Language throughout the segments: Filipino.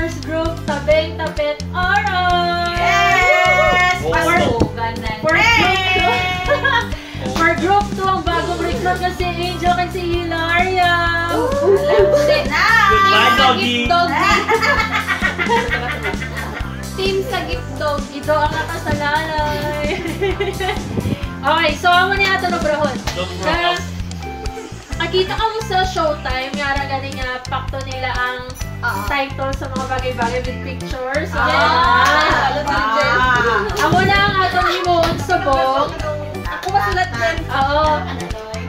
first group, Tabeng Tapet Oral! Yes! For group 2, ang bagong recruit na si Angel at si Hilaria. Goodbye, doggy! Team Sagip Dog, ito ang nakasalalay. Okay, so amo niya ito na brahon. Nakita ka mo sa Showtime, yara galing nga pakto nila ang title sa mga bagay-bagay with pictures. Amo na ang atong himuon subong. Ako masulat din. Oo.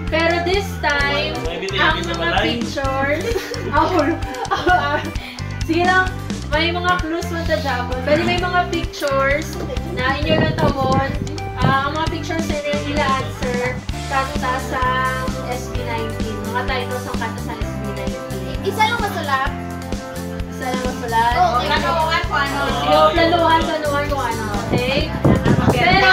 Pero this time, ang mga pictures, sige lang, may mga clues mo sa Japon. Pwede may mga pictures na inyo na tawon. Ang mga pictures na nila answer kanta sa SB19. Mga titles ng kanta sa SB19. Isa lang masulat. Isa lang masulat. Oo, planuhan ko ano. Planuhan kung ano. Okay? Pero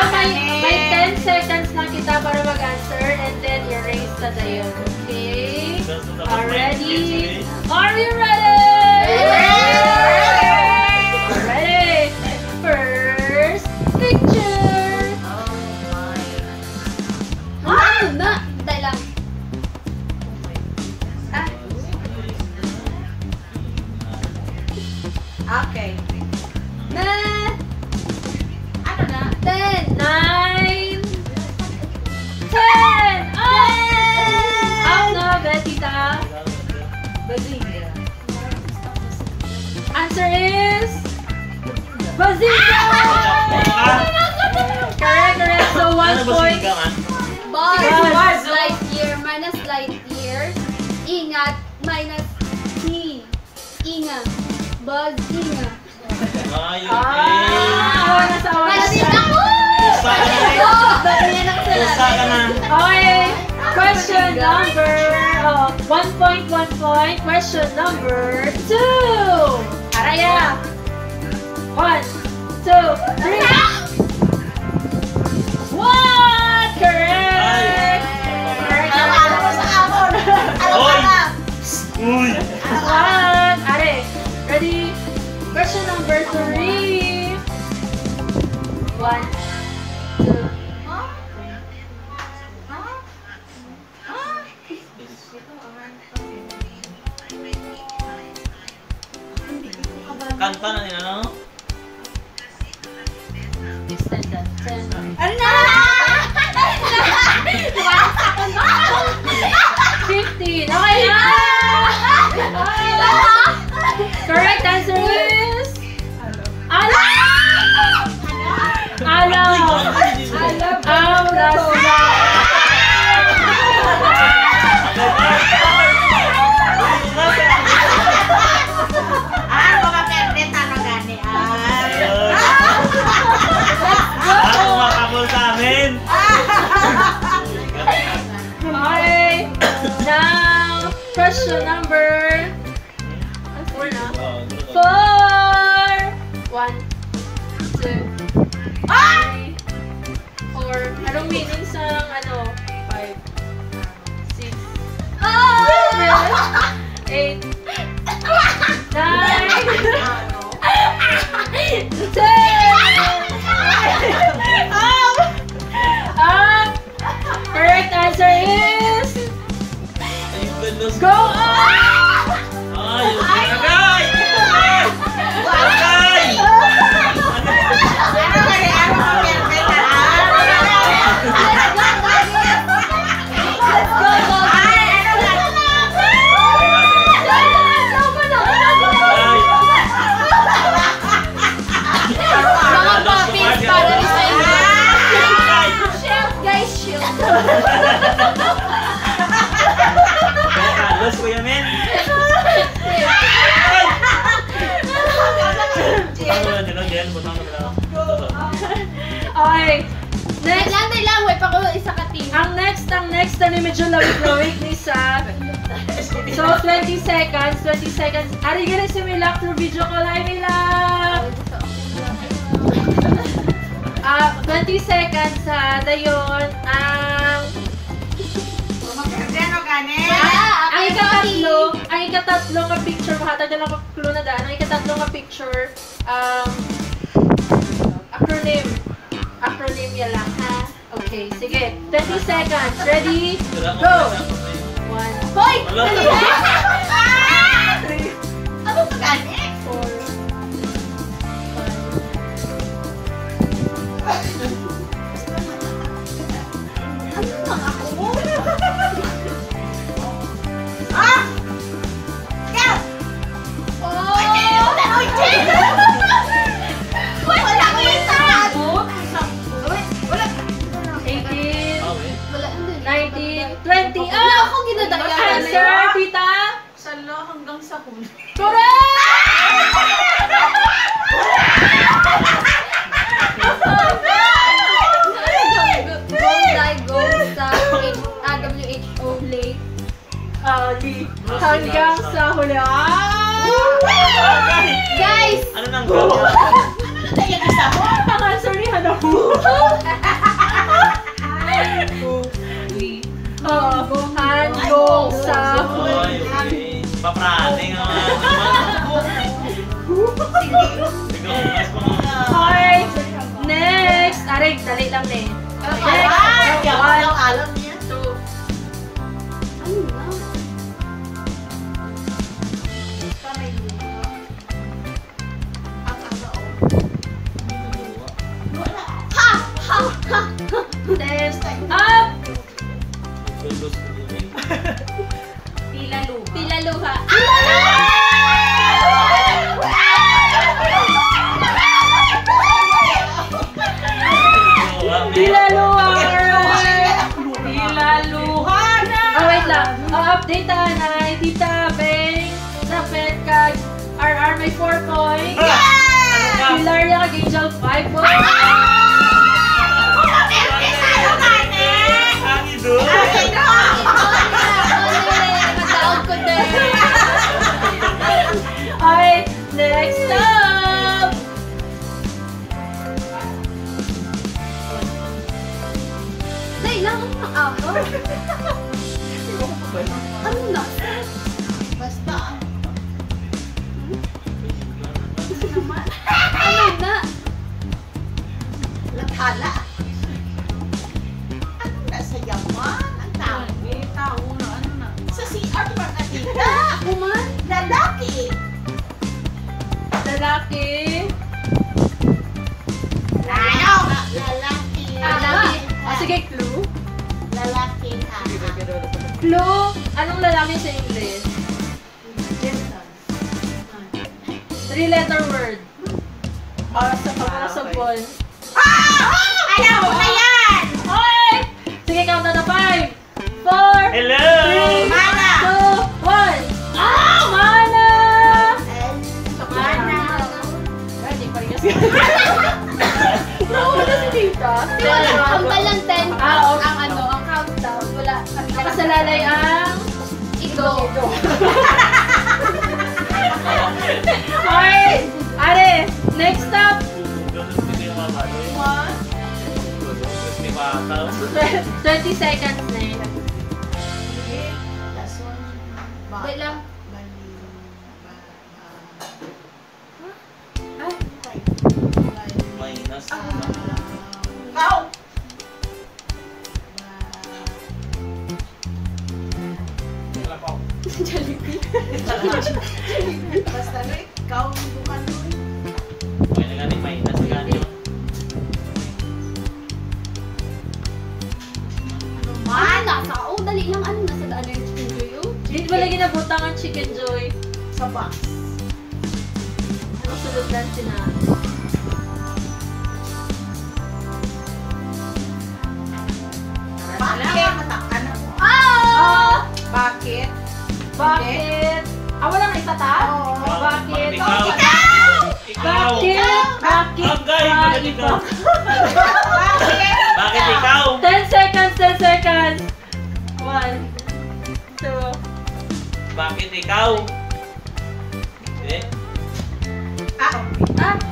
may 10 seconds lang kita para mag-answer and then erase na tayo. Okay? Ready? Are you ready? Ready? First picture. Na! Dahil lang. Okay. Na! Ano na? 10, 9, 10! Out na, Betita. Bazinga. Answer is... Bazinga! Correct. So, 1 point. Buzz, Lightyear, minus Lightyear. Ingat, minus T. Inga. Buzz, Inga. Nasa oras Malasin na. ako! Usa ka na. Okay. Question number... 1 point, 1 point. Question number 2. Araya. 1, 2, 3. What? Correct! Alam mo sa amon! Alam mo na! Uy! What? Are, ready? Question number 3. 1, 2. Kanta na nila, no? Ano na? 15. Okay na! Correct answer is... Alam! Mga perde, tanong gani. Ako makabol sa amin! Okay. Now, question number 4 na. 4. 1, 2, 3, 4. Anong meaning sa 5, 6, 7, 8, 9, 10. Correct answer is... Go up! Agay! Carlos, Kuya Men! Okay. Next. Lang, wait pa ko isa ka team. Ang next na ni medyo lawig ni sa. So, 20 seconds. Ari gana si Milak through video call. Hi, Milak! 20 seconds dayon ang... ang ikatatlo nga picture, mahatag na lang ko clue na daan. Ang ikatatlo nga picture, acronym yan lang, ha? Okay, sige. 20 seconds. Ready? Go! 1, Hoy! Wala. Dali! 3, Ano ba gani? 4, 5. Ano lang ako? Ah! Ikaw! Oh! Uy, Jen! Wala ko yung sarap! Wala. 18, Wala. 19, 20. Wala Ah! akong ginadayan. Answer, tita? Salo hanggang sa huli. Correct! WHO late. Hanggang sa huli. Guys! Ano nang gawin? Ano yung isa mo? Ang answer ni Hanahu. Hanggang sa huli. Oy, okay. Papraning naman. Sige, mas pa nga. Okay. Next. Aray, dali lang na eh. Next. Alam niya. 2. Ano na? Ha! Ha! Ha! Test. Up! Tila luha. Ilaluha na! Oh, wait lang. Update na Tita Beng sa Fedcag RR may 4 points. Hilaria Kagangel 5 points. Ang idol. Matawag ko din. Okay, next up! Dahil lang ako. Ano na? Basta. Ano na? Lathala. Ano na sa yaman? Ang tao. Tao na, ano na? Sa CR pa na tita. Ako man. Lalaki. Lalaki. Ayaw. Lalaki. Lalaki. Sige, clue. Lalaki. Clue, anong lalaki sa English? 3-letter word. Para sa pagkakasabon. Alam mo na yan! Hoy! Sige, count na 5, 4, Hello! 3, Mana! 2, 1. Mana! Mana! Hindi pa rin kasi. Wala si Tita. Ang balang 10 Ah, okay. ang countdown. Wala. Nakasalalay ang... Ito. Okay! Are, next up! 20 seconds na yun. Wait lang. Minus. Ikaw! Basta na ikaw ang duman mo. Okay na gani, minus na gani. Man! Nasa dali lang. Ano nasa daan yung chicken joy yun? Hindi ba lagi nabutang ang Chicken Joy? Sa box. Ano sulod lang sina? Bakit? Ano? Bakit? Bakit? Wala na isa ta? Oo. Bakit? Ikaw! Ikaw! Bakit? Agay! Bakit ikaw? Bakit? Bakit ikaw? 10 seconds, 10 seconds! 1, 2, Bakit ikaw? Hindi.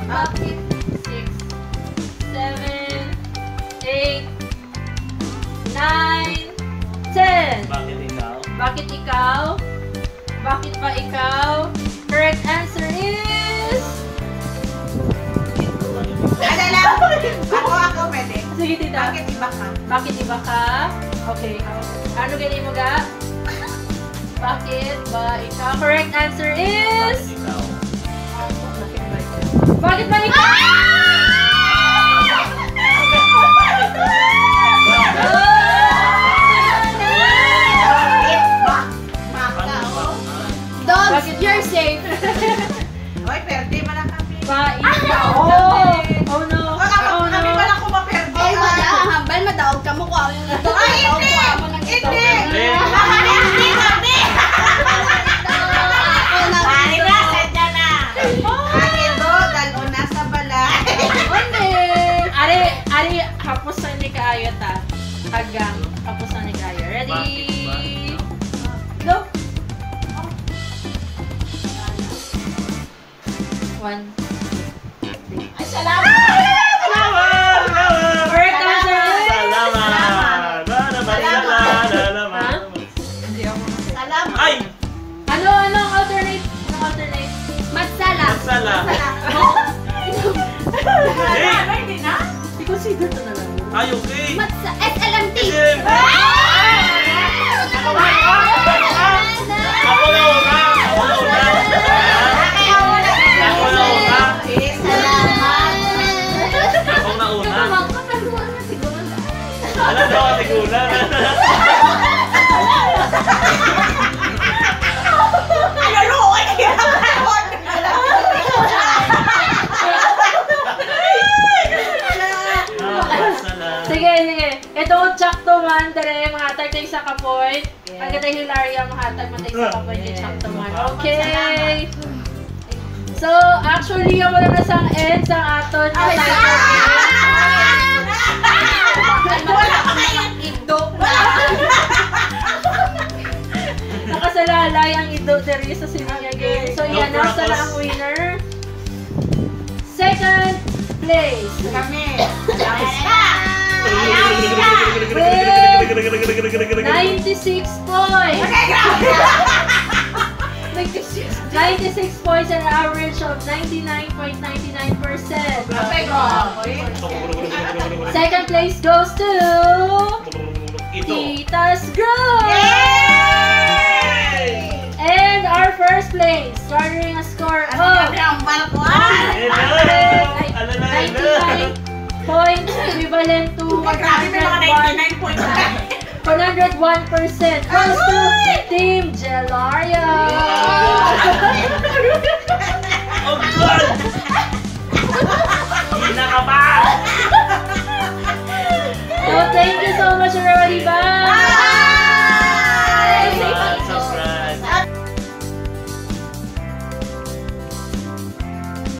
Bakit? 6, 7, 8, 9, 10! Bakit ikaw? Bakit ikaw? Bakit ba ikaw? Correct answer is... Ako, pwede. Sige, tita. Bakit iba ka? Bakit iba ka? Okay. Ano ganyan mo ga? Bakit ba ikaw? Correct answer is... Ikaw. Bakit ba ikaw? Dogs, you're safe. Oy, perde man ang kami. Ba ikaw? Oh! Oh no! Oh no! Kami pala ko maperde. Ay, wala. Hambal, madaog ka mo ko. Ay, hindi! Hindi! Hindi! Hindi kami! Ari na, sadya na! Ari do, dalo na sa balay. Ari, hapusan ni kaayo ta. Tagang, hapusan ni kaayo. Ready? Go! 1. Ay, salamat! Salamat! Correct answer is... Salamat! Salamat! Salamat! Ay! Anong alternate? Anong alternate? Matsala. Magsala! Ay, hindi na? I-consider to na lang. Ay, okay! SLMT. Kasi- Ako na una! Ako na una! Ako na una! Ako na una! Alam daw ang tigulan! Ano, luoy kaya ako? Sige. Ito, tsakto man. Dere, mahatag tayo sa kapoy. Pagka tayo Hilaria, mahatag man tayo sa kapoy. Tsakto man. Okay. So, actually, yung wala na sang end sa aton. Wala pa kayong ido. Nakasalalay ang ido dere sa Siminya game. So, yan na sa ang winner. Second place. Kami. With 96 points. Okay, grabe. 96 points and an average of 99.99%. Grabe, grabe. Second place goes to Ito! Tita's Group. Yay! And our first place, garnering a score of Ang balkwan. Hello! 99 points, equivalent to Grabe, may mga 99.9. 101%. Goes to Team Gelaria. Oh God! Hindi na ka pa!